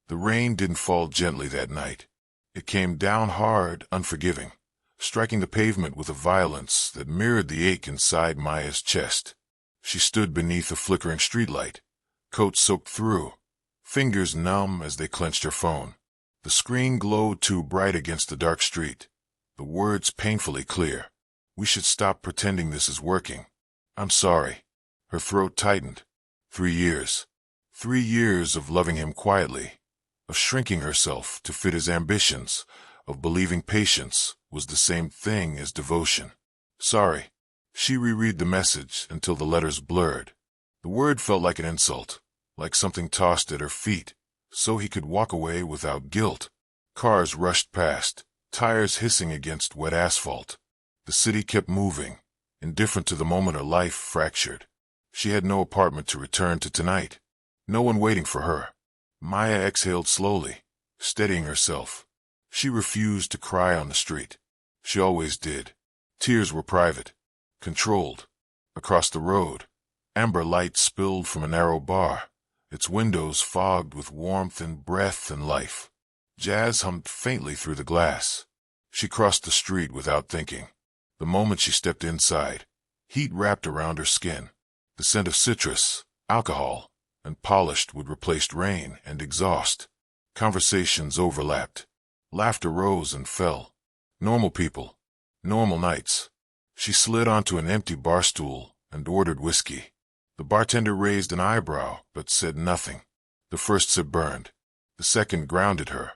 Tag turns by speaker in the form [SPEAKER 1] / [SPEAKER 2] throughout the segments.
[SPEAKER 1] The rain didn't fall gently that night. It came down hard, unforgiving, striking the pavement with a violence that mirrored the ache inside Maya's chest. She stood beneath a flickering streetlight, coat soaked through, fingers numb as they clenched her phone. The screen glowed too bright against the dark street. The words painfully clear. "We should stop pretending this is working. I'm sorry." Her throat tightened. 3 years. 3 years of loving him quietly, of shrinking herself to fit his ambitions, of believing patience was the same thing as devotion. Sorry. She reread the message until the letters blurred. The word felt like an insult, like something tossed at her feet, so he could walk away without guilt. Cars rushed past, tires hissing against wet asphalt. The city kept moving, indifferent to the moment her life fractured. She had no apartment to return to tonight. No one waiting for her. Maya exhaled slowly, steadying herself. She refused to cry on the street. She always did. Tears were private, controlled. Across the road, amber light spilled from a narrow bar, its windows fogged with warmth and breath and life. Jazz hummed faintly through the glass. She crossed the street without thinking. The moment she stepped inside, heat wrapped around her skin. The scent of citrus, alcohol, and polished wood replaced rain and exhaust. Conversations overlapped. Laughter rose and fell. Normal people. Normal nights. She slid onto an empty bar stool and ordered whiskey. The bartender raised an eyebrow but said nothing. The first sip burned. The second grounded her.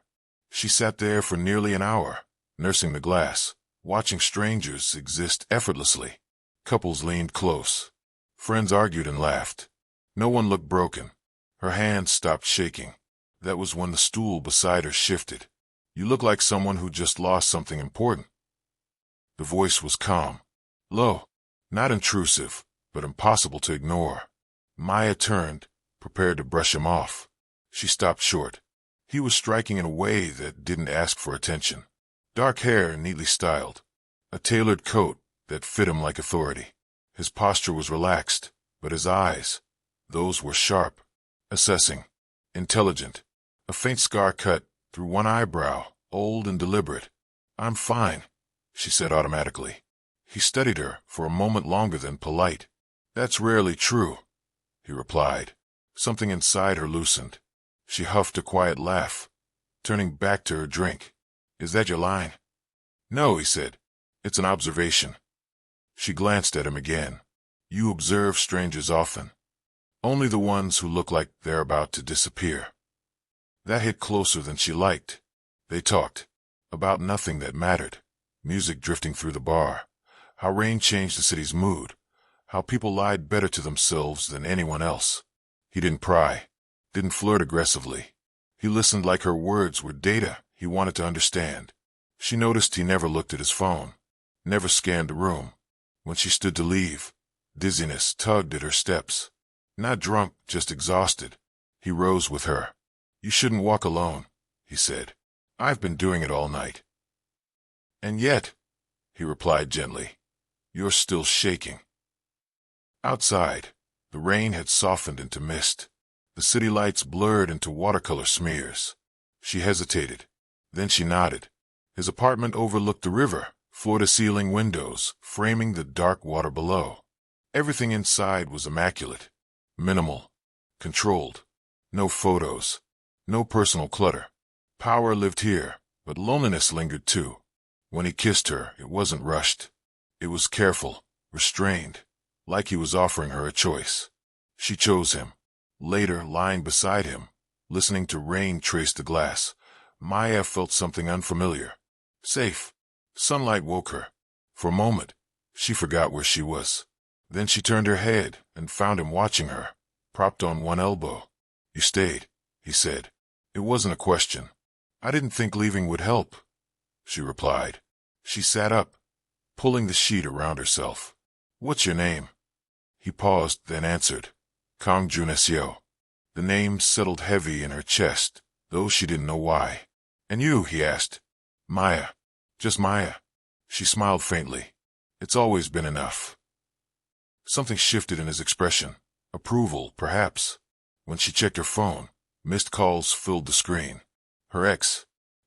[SPEAKER 1] She sat there for nearly an hour, nursing the glass, watching strangers exist effortlessly. Couples leaned close. Friends argued and laughed. No one looked broken. Her hand stopped shaking. That was when the stool beside her shifted. "You look like someone who just lost something important." The voice was calm, low, not intrusive, but impossible to ignore. Maya turned, prepared to brush him off. She stopped short. He was striking in a way that didn't ask for attention. Dark hair neatly styled. A tailored coat that fit him like authority. His posture was relaxed, but his eyes, those were sharp, assessing, intelligent. A faint scar cut through one eyebrow, old and deliberate. "I'm fine," she said automatically. He studied her for a moment longer than polite. "That's rarely true," he replied. Something inside her loosened. She huffed a quiet laugh, turning back to her drink. "Is that your line?" "No," he said. "It's an observation." She glanced at him again. "You observe strangers often. Only the ones who look like they're about to disappear." That hit closer than she liked. They talked. About nothing that mattered. Music drifting through the bar. How rain changed the city's mood. How people lied better to themselves than anyone else. He didn't pry. Didn't flirt aggressively. He listened like her words were data he wanted to understand. She noticed he never looked at his phone. Never scanned the room. When she stood to leave, dizziness tugged at her steps. Not drunk, just exhausted. He rose with her. "You shouldn't walk alone," he said. "I've been doing it all night." "And yet," he replied gently, "you're still shaking." Outside, the rain had softened into mist. The city lights blurred into watercolor smears. She hesitated. Then she nodded. His apartment overlooked the river, floor-to-ceiling windows framing the dark water below. Everything inside was immaculate. Minimal. Controlled. No photos. No personal clutter. Power lived here, but loneliness lingered too. When he kissed her, it wasn't rushed. It was careful, restrained, like he was offering her a choice. She chose him. Later, lying beside him, listening to rain trace the glass, Maya felt something unfamiliar. Safe. Sunlight woke her. For a moment, she forgot where she was. Then she turned her head and found him watching her, propped on one elbow. "You stayed," he said. It wasn't a question. "I didn't think leaving would help," she replied. She sat up, pulling the sheet around herself. "What's your name?" He paused, then answered. "Kang Junesio." The name settled heavy in her chest, though she didn't know why. "And you?" he asked. "Maya. Just Maya." She smiled faintly. "It's always been enough." Something shifted in his expression. Approval, perhaps. When she checked her phone, Missed calls filled the screen. Her ex.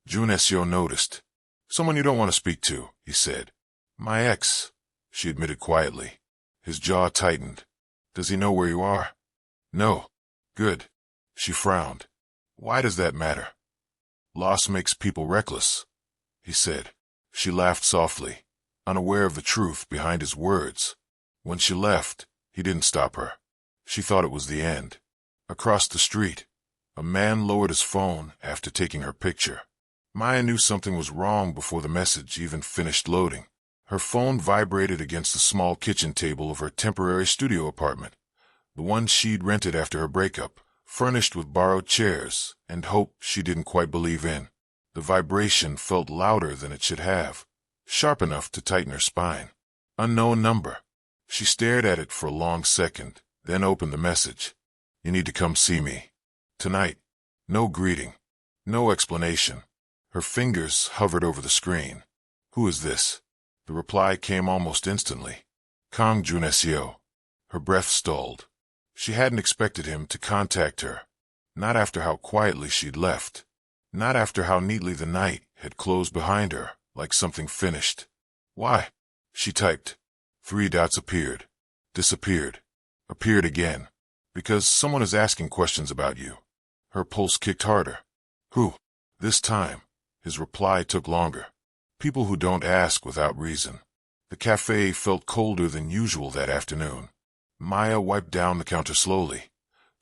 [SPEAKER 1] Junesio noticed. Someone you don't want to speak to, he said. My ex, she admitted quietly. His jaw tightened. Does he know where you are? No. Good. She frowned. Why does that matter? Loss makes people reckless, he said. She laughed softly, unaware of the truth behind his words. When she left, he didn't stop her. She thought it was the end. Across the street, a man lowered his phone after taking her picture. Maya knew something was wrong before the message even finished loading. Her phone vibrated against the small kitchen table of her temporary studio apartment, the one she'd rented after her breakup, furnished with borrowed chairs and hope she didn't quite believe in. The vibration felt louder than it should have, sharp enough to tighten her spine. Unknown number. She stared at it for a long second, then opened the message. You need to come see me. Tonight. No greeting. No explanation. Her fingers hovered over the screen. Who is this? The reply came almost instantly. Kang Junesio. Her breath stalled. She hadn't expected him to contact her. Not after how quietly she'd left. Not after how neatly the night had closed behind her, like something finished. Why? She typed. 3 dots appeared. Disappeared. Appeared again. Because someone is asking questions about you. Her pulse kicked harder. Who? This time, his reply took longer. People who don't ask without reason. The cafe felt colder than usual that afternoon. Maya wiped down the counter slowly,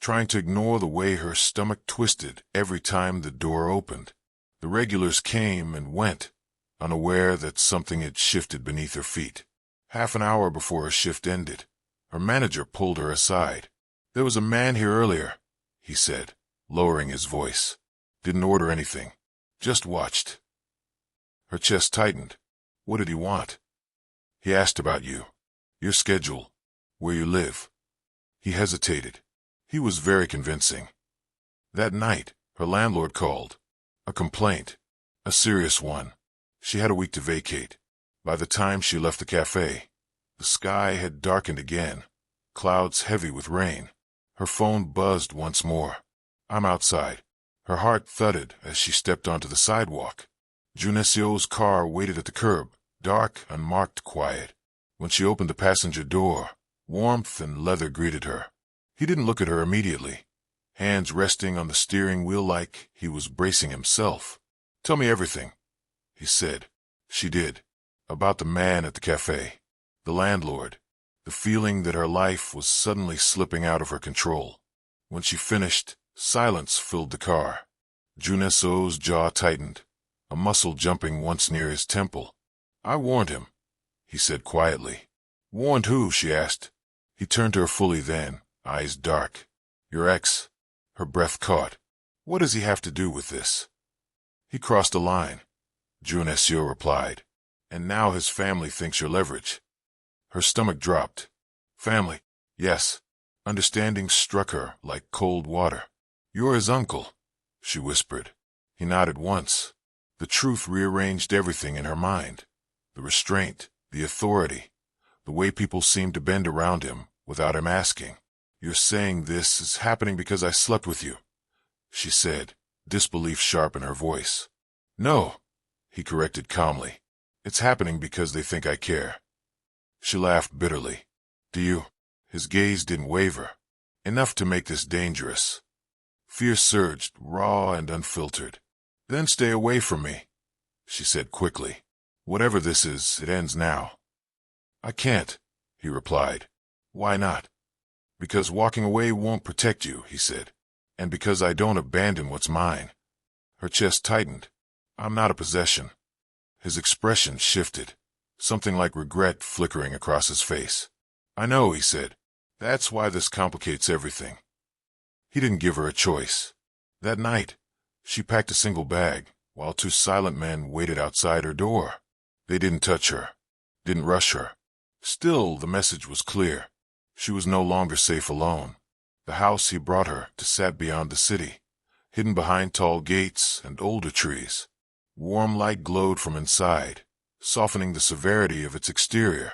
[SPEAKER 1] trying to ignore the way her stomach twisted every time the door opened. The regulars came and went, unaware that something had shifted beneath her feet. Half an hour before her shift ended, her manager pulled her aside. There was a man here earlier, he said, lowering his voice. Didn't order anything. Just watched. Her chest tightened. What did he want? He asked about you. Your schedule. Where you live. He hesitated. He was very convincing. That night, her landlord called. A complaint. A serious one. She had a week to vacate. By the time she left the cafe, the sky had darkened again, clouds heavy with rain. Her phone buzzed once more. I'm outside. Her heart thudded as she stepped onto the sidewalk. Junesio's car waited at the curb, dark, unmarked, quiet. When she opened the passenger door, warmth and leather greeted her. He didn't look at her immediately, hands resting on the steering wheel like he was bracing himself. Tell me everything, he said. She did. About the man at the cafe, the landlord, the feeling that her life was suddenly slipping out of her control. When she finished, silence filled the car. Junesio's jaw tightened, a muscle jumping once near his temple. I warned him, he said quietly. Warned who? She asked. He turned to her fully then, eyes dark. Your ex. Her breath caught. What does he have to do with this? He crossed a line, Junesio replied. And now his family thinks you're leverage. Her stomach dropped. Family? Yes. Understanding struck her like cold water. You're his uncle, she whispered. He nodded once. The truth rearranged everything in her mind. The restraint, the authority, the way people seemed to bend around him without him asking. You're saying this is happening because I slept with you, she said, disbelief sharp in her voice. No, he corrected calmly. It's happening because they think I care. She laughed bitterly. Do you? His gaze didn't waver. Enough to make this dangerous. Fear surged, raw and unfiltered. Then stay away from me, she said quickly. Whatever this is, it ends now. I can't, he replied. Why not? Because walking away won't protect you, he said. And because I don't abandon what's mine. Her chest tightened. I'm not a possession. His expression shifted, something like regret flickering across his face. I know, he said. That's why this complicates everything. He didn't give her a choice. That night, she packed a single bag, while 2 silent men waited outside her door. They didn't touch her, didn't rush her. Still, the message was clear. She was no longer safe alone. The house he brought her to sat beyond the city, hidden behind tall gates and older trees. Warm light glowed from inside, softening the severity of its exterior.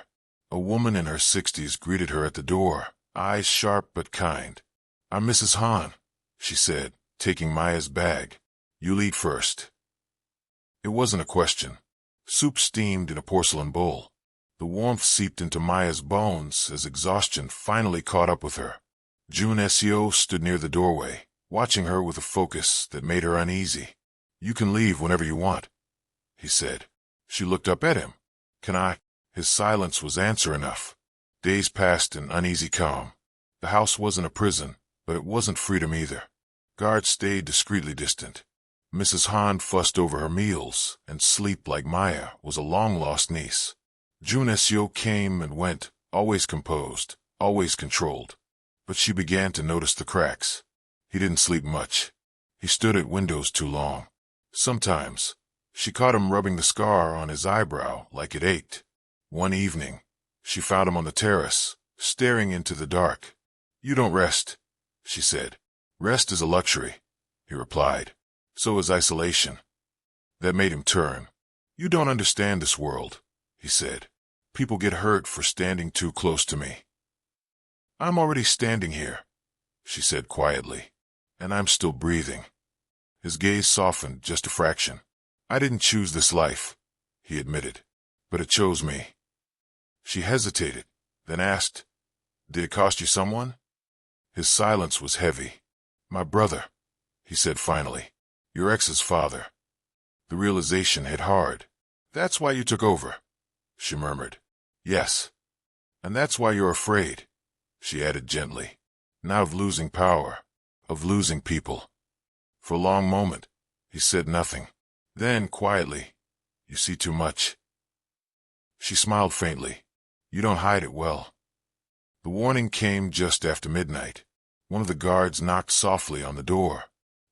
[SPEAKER 1] A woman in her 60s greeted her at the door, eyes sharp but kind. I'm Mrs. Han, she said, taking Maya's bag. "You'll eat first." It wasn't a question. Soup steamed in a porcelain bowl. The warmth seeped into Maya's bones as exhaustion finally caught up with her. Jun Seo stood near the doorway, watching her with a focus that made her uneasy. "You can leave whenever you want," he said. She looked up at him. "Can I?" His silence was answer enough. Days passed in uneasy calm. The house wasn't a prison, but it wasn't freedom either. Guards stayed discreetly distant. Mrs. Han fussed over her meals, and sleep, like Maya, was a long-lost niece. Jun Seo came and went, always composed, always controlled. But she began to notice the cracks. He didn't sleep much. He stood at windows too long. Sometimes, she caught him rubbing the scar on his eyebrow like it ached. One evening, she found him on the terrace, staring into the dark. "You don't rest," she said. "Rest is a luxury," he replied. "So is isolation." That made him turn. "You don't understand this world," he said. "People get hurt for standing too close to me." "I'm already standing here," she said quietly, "and I'm still breathing." His gaze softened just a fraction. "I didn't choose this life," he admitted, "but it chose me." She hesitated, then asked, "Did it cost you someone?" His silence was heavy. "My brother," he said finally. "Your ex's father." The realization hit hard. "That's why you took over," she murmured. "Yes. And that's why you're afraid," she added gently. "Not of losing power, of losing people." For a long moment, he said nothing. Then, quietly, "You see too much." She smiled faintly. "You don't hide it well." The warning came just after midnight. One of the guards knocked softly on the door.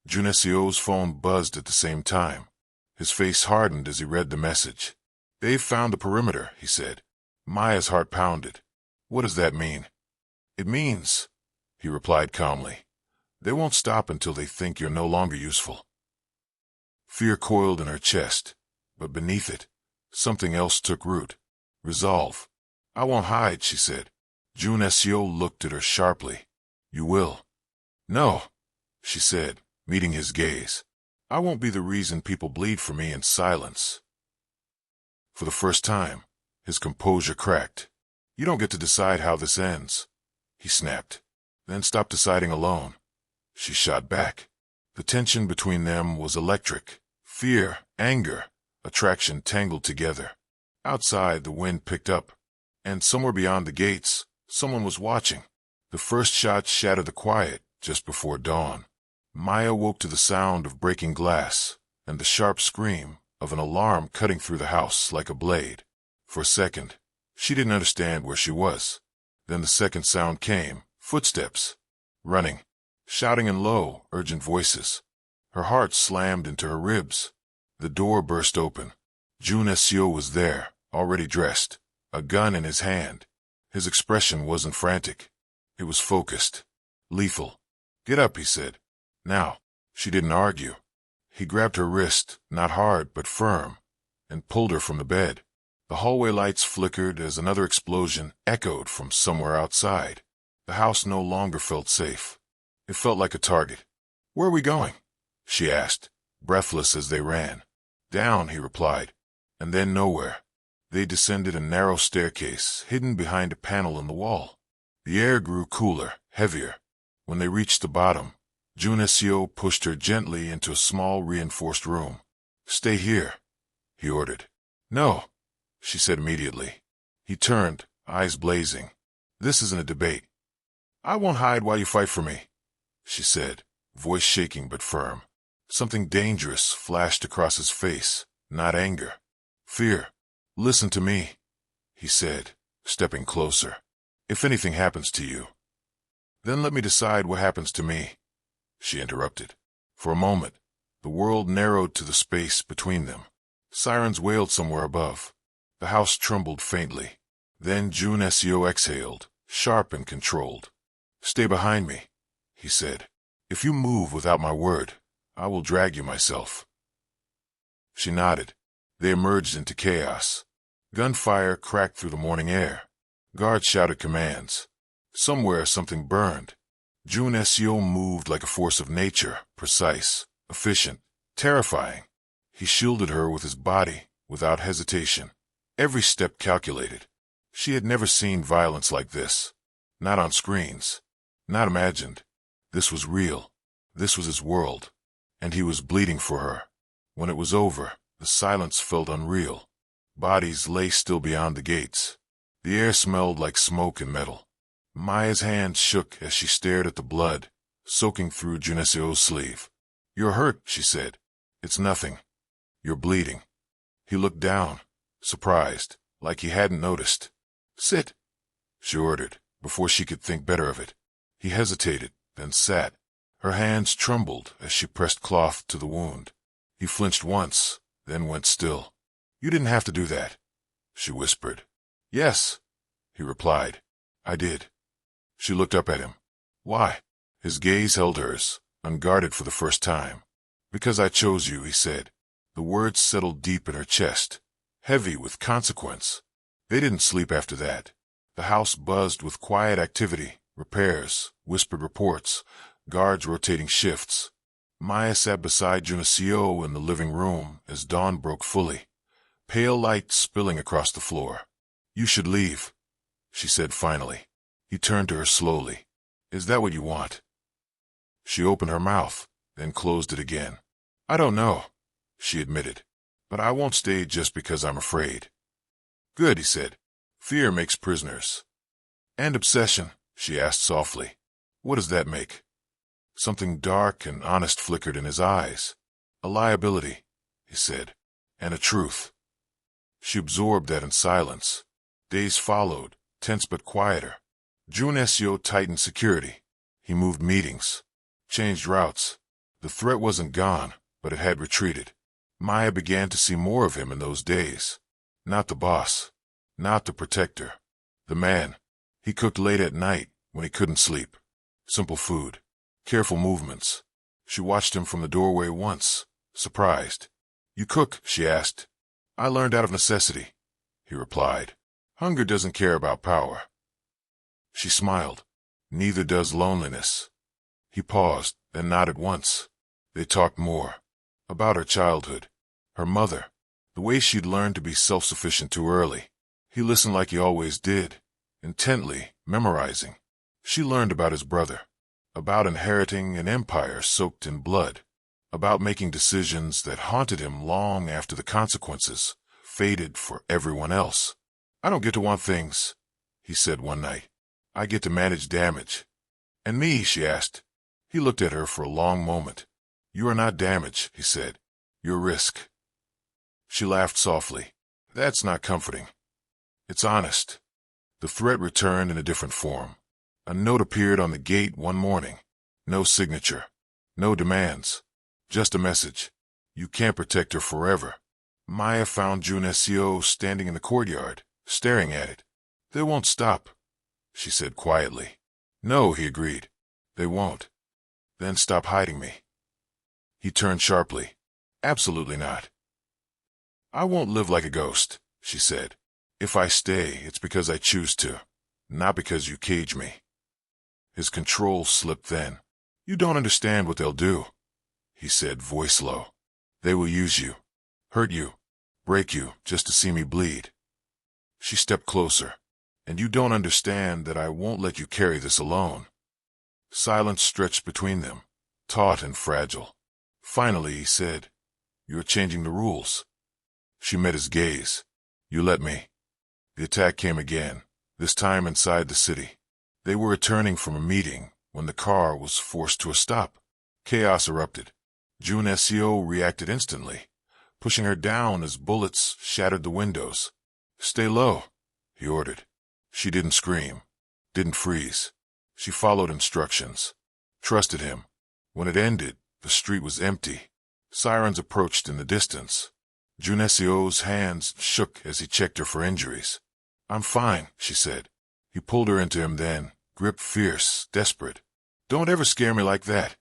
[SPEAKER 1] Jun Seo's phone buzzed at the same time. His face hardened as he read the message. "They've found the perimeter," he said. Maya's heart pounded. "What does that mean?" "It means," he replied calmly, "they won't stop until they think you're no longer useful." Fear coiled in her chest, but beneath it, something else took root. Resolve. "I won't hide," she said. Jun Seo looked at her sharply. "You will." "No," she said, meeting his gaze. "I won't be the reason people bleed for me in silence." For the first time, his composure cracked. "You don't get to decide how this ends," he snapped. "Then stop deciding alone." She shot back. The tension between them was electric. Fear, anger, attraction tangled together. Outside, the wind picked up, and somewhere beyond the gates, someone was watching. The first shot shattered the quiet just before dawn. Maya woke to the sound of breaking glass and the sharp scream of an alarm cutting through the house like a blade. For a second, she didn't understand where she was. Then the second sound came, footsteps, running, shouting in low, urgent voices. Her heart slammed into her ribs. The door burst open. Jun Seo was there, already dressed, a gun in his hand. His expression wasn't frantic. It was focused, lethal. "Get up," he said. "Now." She didn't argue. He grabbed her wrist, not hard but firm, and pulled her from the bed. The hallway lights flickered as another explosion echoed from somewhere outside. The house no longer felt safe. It felt like a target. "Where are we going?" she asked, breathless as they ran. "Down," he replied, and then nowhere. They descended a narrow staircase, hidden behind a panel in the wall. The air grew cooler, heavier. When they reached the bottom, Jun Seo pushed her gently into a small reinforced room. "Stay here," he ordered. "No," she said immediately. He turned, eyes blazing. "This isn't a debate." "I won't hide while you fight for me," she said, voice shaking but firm. Something dangerous flashed across his face, not anger. Fear. "Listen to me," he said, stepping closer. "If anything happens to you, then let me decide what happens to me," she interrupted. For a moment, the world narrowed to the space between them. Sirens wailed somewhere above. The house trembled faintly. Then Jun Seo exhaled, sharp and controlled. "Stay behind me," he said. "If you move without my word, I will drag you myself." She nodded. They emerged into chaos. Gunfire cracked through the morning air. Guards shouted commands. Somewhere something burned. Junessio moved like a force of nature, precise, efficient, terrifying. He shielded her with his body, without hesitation. Every step calculated. She had never seen violence like this. Not on screens. Not imagined. This was real. This was his world. And he was bleeding for her. When it was over, the silence felt unreal. Bodies lay still beyond the gates. The air smelled like smoke and metal. Maya's hand shook as she stared at the blood, soaking through Junessio's sleeve. "You're hurt," she said. "It's nothing. You're bleeding." He looked down, surprised, like he hadn't noticed. "Sit," she ordered, before she could think better of it. He hesitated, then sat. Her hands trembled as she pressed cloth to the wound. He flinched once, then went still. "You didn't have to do that," she whispered. "Yes," he replied. "I did." She looked up at him. "Why?" His gaze held hers, unguarded for the first time. "Because I chose you," he said. The words settled deep in her chest, heavy with consequence. They didn't sleep after that. The house buzzed with quiet activity, repairs, whispered reports, guards rotating shifts. Maya sat beside Junesio in the living room as dawn broke fully, pale light spilling across the floor. "You should leave," she said finally. He turned to her slowly. "Is that what you want?" She opened her mouth, then closed it again. "I don't know," she admitted, "but I won't stay just because I'm afraid." "Good," he said. "Fear makes prisoners." "And obsession?" she asked softly. "What does that make?" Something dark and honest flickered in his eyes. "A liability," he said, "and a truth." She absorbed that in silence. Days followed, tense but quieter. Junesio tightened security. He moved meetings, changed routes. The threat wasn't gone, but it had retreated. Maya began to see more of him in those days. Not the boss, not the protector, the man. He cooked late at night when he couldn't sleep. Simple food, careful movements. She watched him from the doorway once, surprised. "You cook?" she asked. "I learned out of necessity," he replied. "Hunger doesn't care about power." She smiled. "Neither does loneliness." He paused, then nodded once. They talked more. About her childhood, her mother, the way she'd learned to be self-sufficient too early. He listened like he always did, intently, memorizing. She learned about his brother, about inheriting an empire soaked in blood, about making decisions that haunted him long after the consequences faded for everyone else. "I don't get to want things," he said one night. "I get to manage damage." "And me?" she asked. He looked at her for a long moment. "You are not damage," he said. "You're risk." She laughed softly. "That's not comforting." "It's honest." The threat returned in a different form. A note appeared on the gate one morning. No signature. No demands. Just a message. "You can't protect her forever." Maya found Junesio standing in the courtyard, staring at it. "They won't stop," she said quietly. "No," he agreed. "They won't." "Then stop hiding me." He turned sharply. "Absolutely not." "I won't live like a ghost," she said. "If I stay, it's because I choose to, not because you cage me." His control slipped then. "You don't understand what they'll do," he said, voice low. "They will use you, hurt you, break you, just to see me bleed." She stepped closer. "And you don't understand that I won't let you carry this alone." Silence stretched between them, taut and fragile. Finally he said, "You're changing the rules." She met his gaze. "You let me." The attack came again, this time inside the city. They were returning from a meeting when the car was forced to a stop. Chaos erupted. Junesio reacted instantly, pushing her down as bullets shattered the windows. "Stay low," he ordered. She didn't scream, didn't freeze. She followed instructions, trusted him. When it ended, the street was empty. Sirens approached in the distance. Junesio's hands shook as he checked her for injuries. "I'm fine," she said. He pulled her into him then, gripped fierce, desperate. "Don't ever scare me like that,"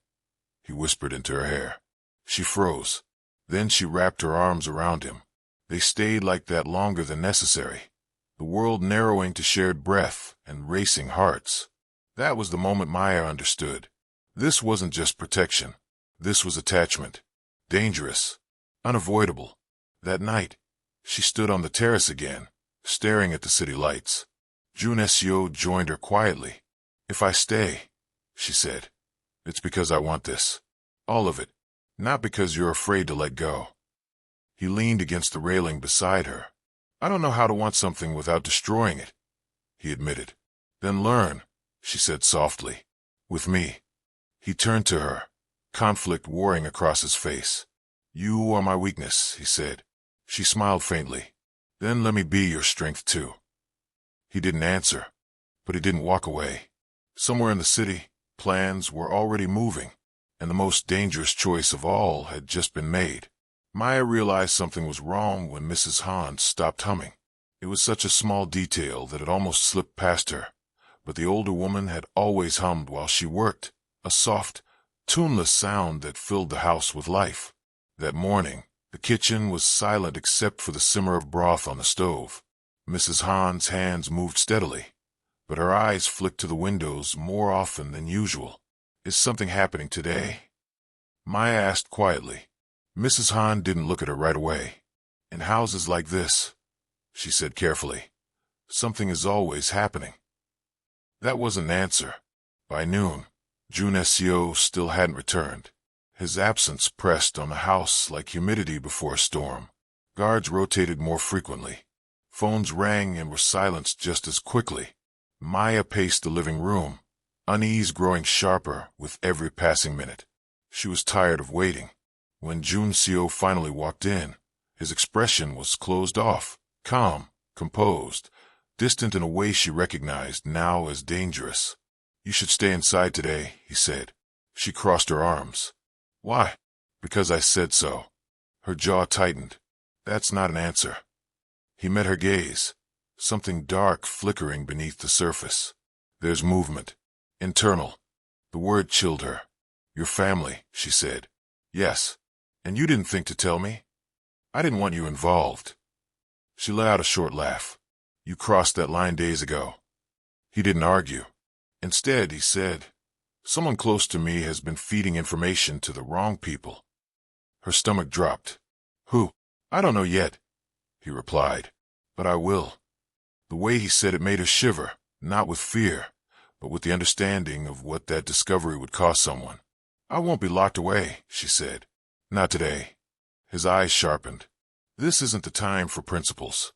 [SPEAKER 1] he whispered into her hair. She froze. Then she wrapped her arms around him. They stayed like that longer than necessary, the world narrowing to shared breath and racing hearts. That was the moment Maya understood. This wasn't just protection. This was attachment. Dangerous. Unavoidable. That night, she stood on the terrace again, staring at the city lights. June Seo joined her quietly. "If I stay," she said, "it's because I want this. All of it. Not because you're afraid to let go." He leaned against the railing beside her. "I don't know how to want something without destroying it," he admitted. "Then learn," she said softly. "With me." He turned to her, conflict warring across his face. "You are my weakness," he said. She smiled faintly. "Then let me be your strength too." He didn't answer, but he didn't walk away. Somewhere in the city, plans were already moving, and the most dangerous choice of all had just been made. Maya realized something was wrong when Mrs. Han stopped humming. It was such a small detail that it almost slipped past her, but the older woman had always hummed while she worked, a soft, tuneless sound that filled the house with life. That morning, the kitchen was silent except for the simmer of broth on the stove. Mrs. Han's hands moved steadily, but her eyes flicked to the windows more often than usual. "Is something happening today?" Maya asked quietly. Mrs. Han didn't look at her right away. "In houses like this," she said carefully, "something is always happening." That wasn't an answer. By noon, June Seo still hadn't returned. His absence pressed on the house like humidity before a storm. Guards rotated more frequently. Phones rang and were silenced just as quickly. Maya paced the living room, unease growing sharper with every passing minute. She was tired of waiting. When June Seo finally walked in, his expression was closed off, calm, composed, distant in a way she recognized now as dangerous. "You should stay inside today," he said. She crossed her arms. "Why?" "Because I said so." Her jaw tightened. "That's not an answer." He met her gaze, something dark flickering beneath the surface. "There's movement. Internal." The word chilled her. "Your family," she said. "Yes. And you didn't think to tell me?" "I didn't want you involved." She let out a short laugh. "You crossed that line days ago." He didn't argue. Instead, he said, "Someone close to me has been feeding information to the wrong people." Her stomach dropped. "Who?" "I don't know yet," he replied, "but I will." The way he said it made her shiver, not with fear, but with the understanding of what that discovery would cost someone. "I won't be locked away," she said. "Not today." His eyes sharpened. "This isn't the time for principles."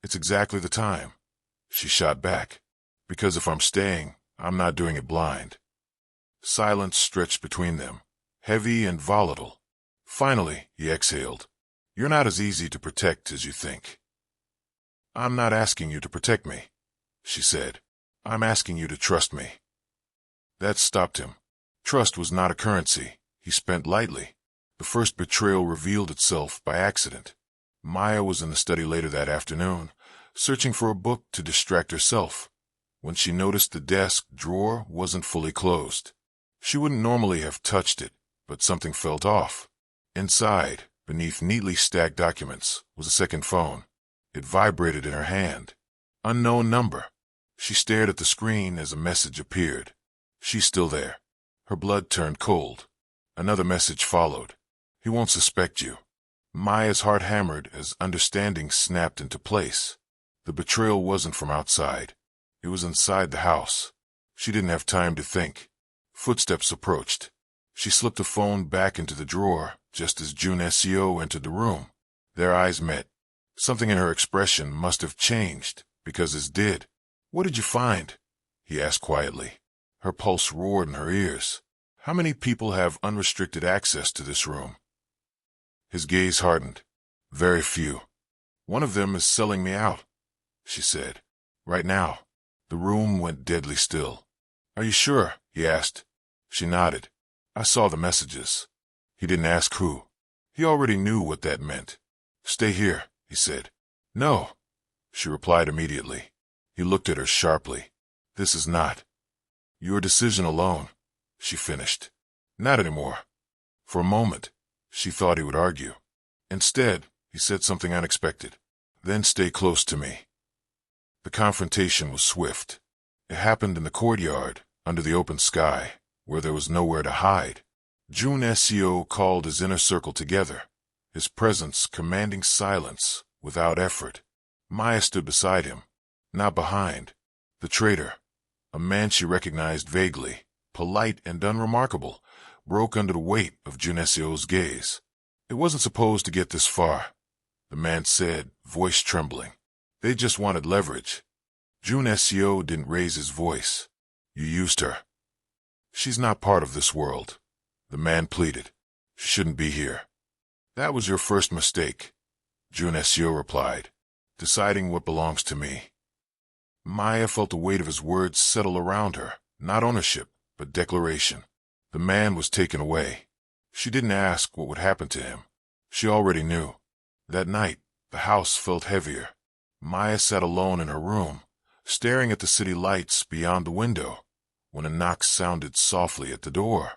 [SPEAKER 1] "It's exactly the time," she shot back. "Because if I'm staying, I'm not doing it blind." Silence stretched between them, heavy and volatile. Finally, he exhaled. "You're not as easy to protect as you think." "I'm not asking you to protect me," she said. "I'm asking you to trust me." That stopped him. Trust was not a currency he spent lightly. The first betrayal revealed itself by accident. Maya was in the study later that afternoon, searching for a book to distract herself, when she noticed the desk drawer wasn't fully closed. She wouldn't normally have touched it, but something felt off. Inside, beneath neatly stacked documents, was a second phone. It vibrated in her hand. Unknown number. She stared at the screen as a message appeared. "She's still there." Her blood turned cold. Another message followed. "He won't suspect you." Maya's heart hammered as understanding snapped into place. The betrayal wasn't from outside. It was inside the house. She didn't have time to think. Footsteps approached. She slipped the phone back into the drawer just as June Seo entered the room. Their eyes met. Something in her expression must have changed, because it did. "What did you find?" he asked quietly. Her pulse roared in her ears. "How many people have unrestricted access to this room?" His gaze hardened. "Very few. One of them is selling me out," she said. "Right now." The room went deadly still. "Are you sure?" he asked. She nodded. "I saw the messages." He didn't ask who. He already knew what that meant. "Stay here," he said. "No," she replied immediately. He looked at her sharply. "This is not your decision alone," she finished. "Not anymore." For a moment, she thought he would argue. Instead, he said something unexpected. "Then stay close to me." The confrontation was swift. It happened in the courtyard, under the open sky, where there was nowhere to hide. Jun Seo called his inner circle together, his presence commanding silence without effort. Maya stood beside him, not behind. The traitor, a man she recognized vaguely, polite and unremarkable, broke under the weight of Jun Seo's gaze. It wasn't supposed to get this far, the man said, voice trembling. They just wanted leverage. Jun Seo didn't raise his voice. You used her. She's not part of this world, the man pleaded. She shouldn't be here. That was your first mistake, Jun Seo replied, deciding what belongs to me. Maya felt the weight of his words settle around her, not ownership, but declaration. The man was taken away. She didn't ask what would happen to him. She already knew. That night, the house felt heavier. Maya sat alone in her room, staring at the city lights beyond the window, when a knock sounded softly at the door.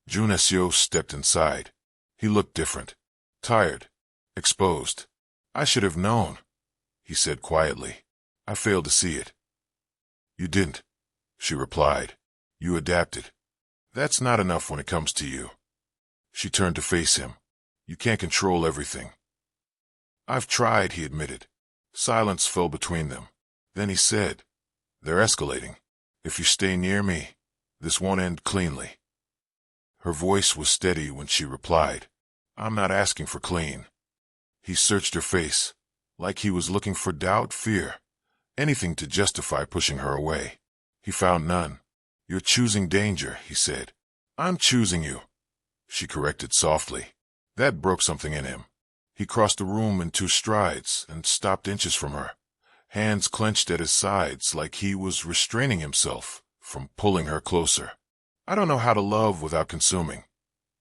[SPEAKER 1] Jun Seo stepped inside. He looked different. Tired. Exposed. I should have known, he said quietly. I failed to see it. You didn't, she replied. You adapted. That's not enough when it comes to you. She turned to face him. You can't control everything. I've tried, he admitted. Silence fell between them. Then he said, they're escalating. If you stay near me, this won't end cleanly. Her voice was steady when she replied, I'm not asking for clean. He searched her face, like he was looking for doubt, fear, anything to justify pushing her away. He found none. You're choosing danger, he said. I'm choosing you, she corrected softly. That broke something in him. He crossed the room in 2 strides and stopped inches from her, hands clenched at his sides like he was restraining himself from pulling her closer. I don't know how to love without consuming,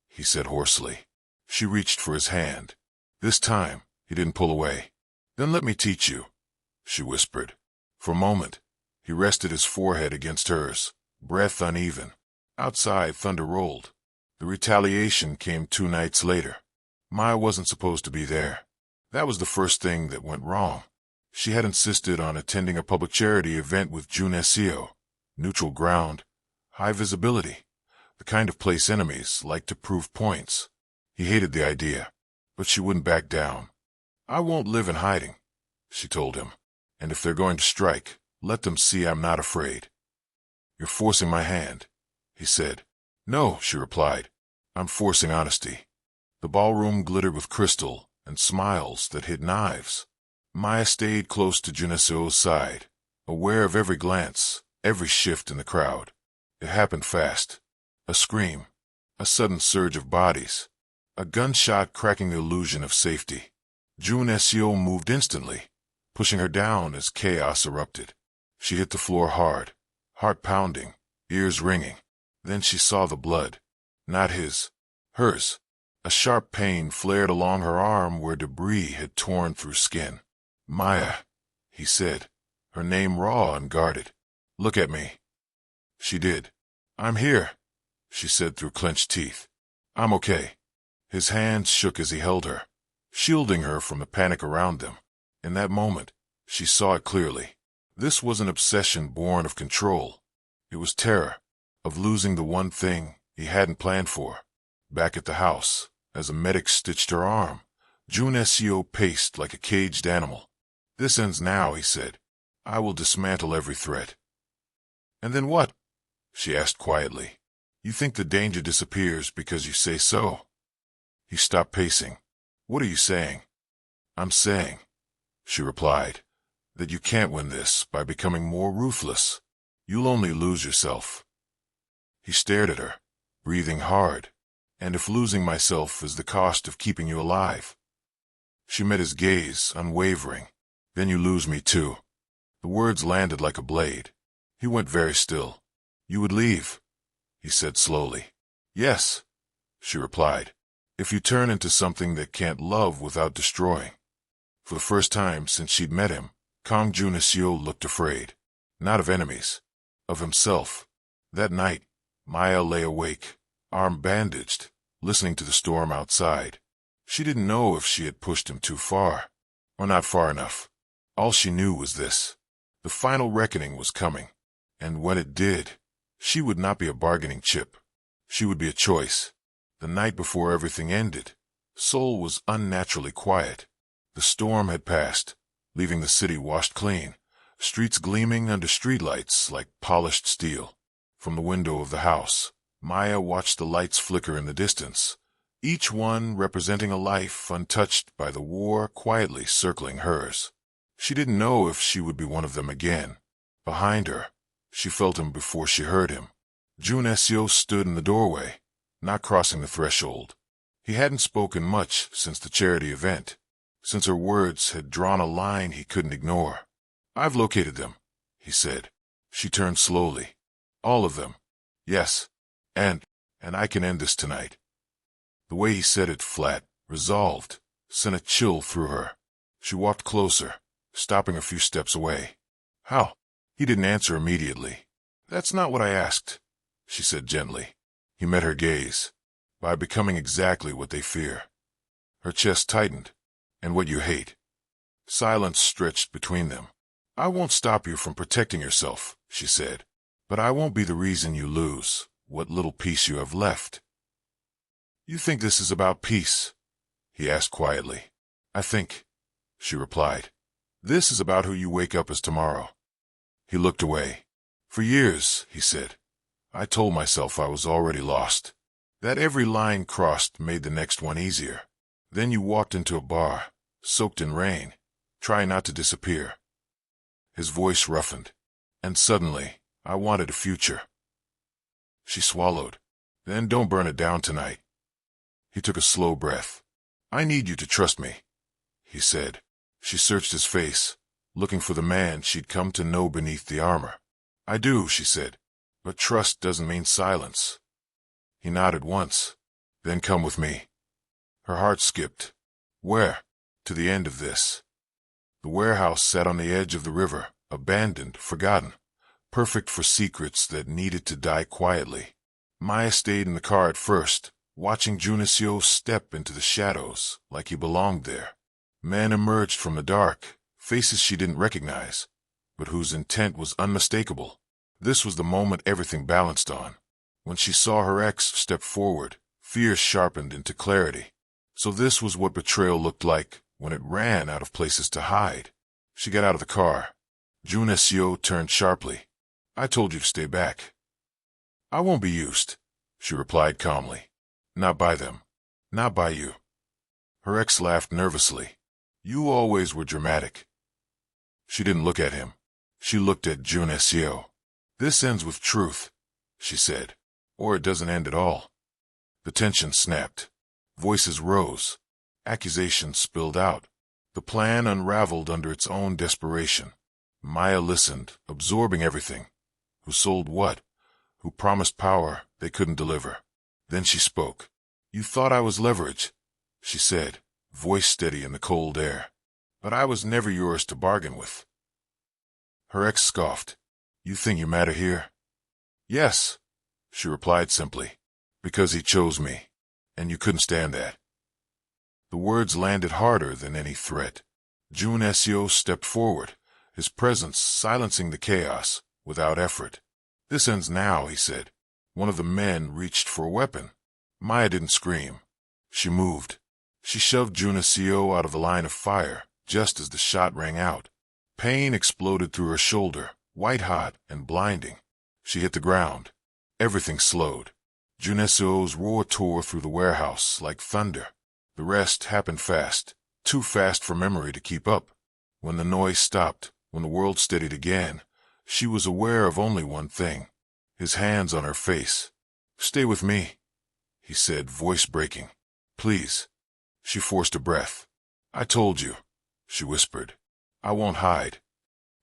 [SPEAKER 1] he said hoarsely. She reached for his hand. This time, he didn't pull away. Then let me teach you, she whispered. For a moment, he rested his forehead against hers, breath uneven. Outside, thunder rolled. The retaliation came 2 nights later. Maya wasn't supposed to be there. That was the first thing that went wrong. She had insisted on attending a public charity event with Jun Seo. Neutral ground, high visibility, the kind of place enemies like to prove points. He hated the idea, but she wouldn't back down. I won't live in hiding, she told him. And if they're going to strike, let them see I'm not afraid. You're forcing my hand, he said. No, she replied. I'm forcing honesty. The ballroom glittered with crystal and smiles that hid knives. Maya stayed close to Jun Seo's side, aware of every glance, every shift in the crowd. It happened fast. A scream, a sudden surge of bodies, a gunshot cracking the illusion of safety. Jun Seo moved instantly, pushing her down as chaos erupted. She hit the floor hard, heart pounding, ears ringing. Then she saw the blood. Not his, hers. A sharp pain flared along her arm where debris had torn through skin. Maya, he said, her name raw and guarded. Look at me. She did. I'm here, she said through clenched teeth. I'm okay. His hands shook as he held her, shielding her from the panic around them. In that moment, she saw it clearly. This was an obsession born of control. It was terror, of losing the one thing he hadn't planned for. Back at the house, as a medic stitched her arm, Jun Seo paced like a caged animal. This ends now, he said. I will dismantle every threat. And then what? She asked quietly. You think the danger disappears because you say so? He stopped pacing. What are you saying? I'm saying, she replied, that you can't win this by becoming more ruthless. You'll only lose yourself. He stared at her, breathing hard. And if losing myself is the cost of keeping you alive? She met his gaze, unwavering. Then you lose me too. The words landed like a blade. He went very still. You would leave, he said slowly. Yes, she replied. If you turn into something that can't love without destroying. For the first time since she'd met him, Kang Jun Seo looked afraid. Not of enemies, of himself. That night, Maya lay awake, arm bandaged, listening to the storm outside. She didn't know if she had pushed him too far, or not far enough. All she knew was this. The final reckoning was coming. And when it did, she would not be a bargaining chip. She would be a choice. The night before everything ended, Seoul was unnaturally quiet. The storm had passed, leaving the city washed clean, streets gleaming under streetlights like polished steel. From the window of the house, Maya watched the lights flicker in the distance, each one representing a life untouched by the war quietly circling hers. She didn't know if she would be one of them again. Behind her, she felt him before she heard him. Jun Seo stood in the doorway, not crossing the threshold. He hadn't spoken much since the charity event, since her words had drawn a line he couldn't ignore. "I've located them," he said. She turned slowly. "All of them. Yes. And I can end this tonight." The way he said it, flat, resolved, sent a chill through her. She walked closer, stopping a few steps away. "How?" He didn't answer immediately. "That's not what I asked," she said gently. He met her gaze. "By becoming exactly what they fear." Her chest tightened. "And what you hate." Silence stretched between them. "I won't stop you from protecting yourself," she said. "But I won't be the reason you lose what little peace you have left." "You think this is about peace?" he asked quietly. "I think," she replied, "this is about who you wake up as tomorrow." He looked away. "For years," he said, "I told myself I was already lost, that every line crossed made the next one easier. Then you walked into a bar, soaked in rain, trying not to disappear." His voice roughened. "And suddenly, I wanted a future." She swallowed. "Then don't burn it down tonight." He took a slow breath. "I need you to trust me," he said. She searched his face, looking for the man she'd come to know beneath the armor. "I do," she said, "but trust doesn't mean silence." He nodded once. "Then come with me." Her heart skipped. "Where?" "To the end of this." The warehouse sat on the edge of the river, abandoned, forgotten, perfect for secrets that needed to die quietly. Maya stayed in the car at first, watching Junisio step into the shadows like he belonged there. Men emerged from the dark, faces she didn't recognize, but whose intent was unmistakable. This was the moment everything balanced on. When she saw her ex step forward, fear sharpened into clarity. So this was what betrayal looked like when it ran out of places to hide. She got out of the car. Jun Seo turned sharply. "I told you to stay back." "I won't be used," she replied calmly. "Not by them. Not by you." Her ex laughed nervously. "You always were dramatic." She didn't look at him. She looked at Jun Seo. "This ends with truth," she said, "or it doesn't end at all." The tension snapped. Voices rose. Accusations spilled out. The plan unraveled under its own desperation. Maya listened, absorbing everything. Who sold what? Who promised power they couldn't deliver? Then she spoke. "You thought I was leverage," she said, voice steady in the cold air. "But I was never yours to bargain with." Her ex scoffed. "You think you matter here?" "Yes," she replied simply. "Because he chose me, and you couldn't stand that." The words landed harder than any threat. Jun Seo stepped forward, his presence silencing the chaos without effort. "This ends now," he said. One of the men reached for a weapon. Maya didn't scream. She moved. She shoved Jun Seo out of the line of fire just as the shot rang out. Pain exploded through her shoulder, white-hot and blinding. She hit the ground. Everything slowed. Jun Seo's roar tore through the warehouse like thunder. The rest happened fast, too fast for memory to keep up. When the noise stopped, when the world steadied again, she was aware of only one thing. His hands on her face. "Stay with me," he said, voice breaking. "Please." She forced a breath. "I told you," she whispered. "I won't hide."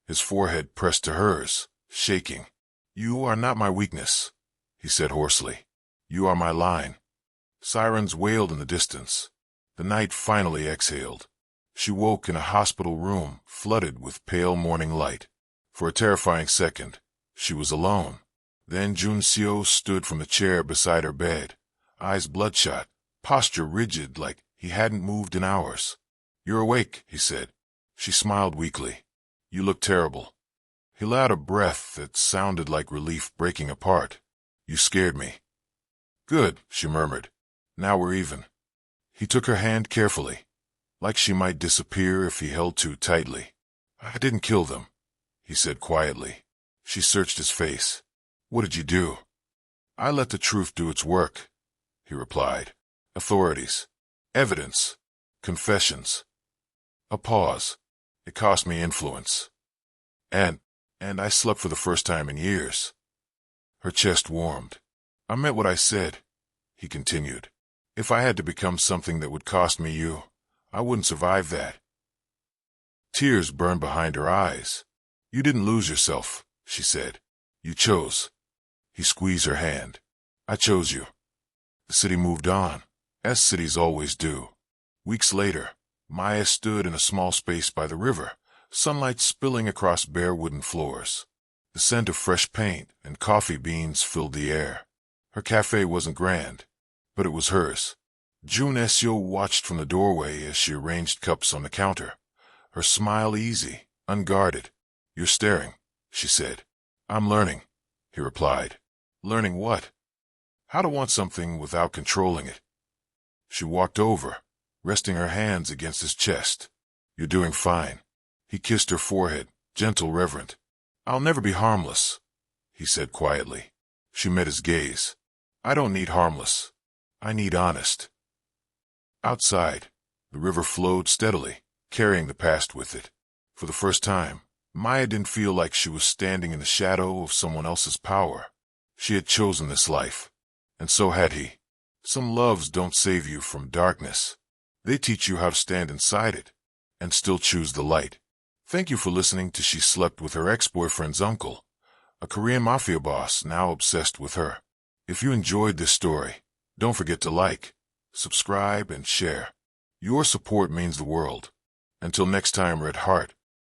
[SPEAKER 1] His forehead pressed to hers, shaking. "You are not my weakness," he said hoarsely. "You are my line." Sirens wailed in the distance. The night finally exhaled. She woke in a hospital room flooded with pale morning light. For a terrifying second, she was alone. Then Jun Seo stood from the chair beside her bed, eyes bloodshot, posture rigid like he hadn't moved in hours. "You're awake," he said. She smiled weakly. "You look terrible." He let out a breath that sounded like relief breaking apart. You scared me. Good, she murmured. Now we're even. He took her hand carefully, like she might disappear if he held too tightly. I didn't kill them, he said quietly. She searched his face. What did you do? I let the truth do its work, he replied. Authorities, evidence, confessions. A pause. It cost me influence. And I slept for the first time in years. Her chest warmed. I meant what I said, he continued. If I had to become something that would cost me you, I wouldn't survive that. Tears burned behind her eyes. You didn't lose yourself, she said. You chose. He squeezed her hand. I chose you. The city moved on, as cities always do. Weeks later, Maya stood in a small space by the river, sunlight spilling across bare wooden floors. The scent of fresh paint and coffee beans filled the air. Her cafe wasn't grand, but it was hers. June Esio watched from the doorway as she arranged cups on the counter, her smile easy, unguarded. You're staring, she said. I'm learning, he replied. Learning what? How to want something without controlling it. She walked over, resting her hands against his chest. You're doing fine. He kissed her forehead, gentle, reverent. I'll never be harmless, he said quietly. She met his gaze. I don't need harmless. I need honest. Outside, the river flowed steadily, carrying the past with it. For the first time, Maya didn't feel like she was standing in the shadow of someone else's power. She had chosen this life, and so had he. Some loves don't save you from darkness. They teach you how to stand inside it, and still choose the light. Thank you for listening to She Slept with Her Ex-Boyfriend's Uncle, a Korean mafia boss now obsessed with her. If you enjoyed this story, don't forget to like, subscribe, and share. Your support means the world. Until next time, Red Heart.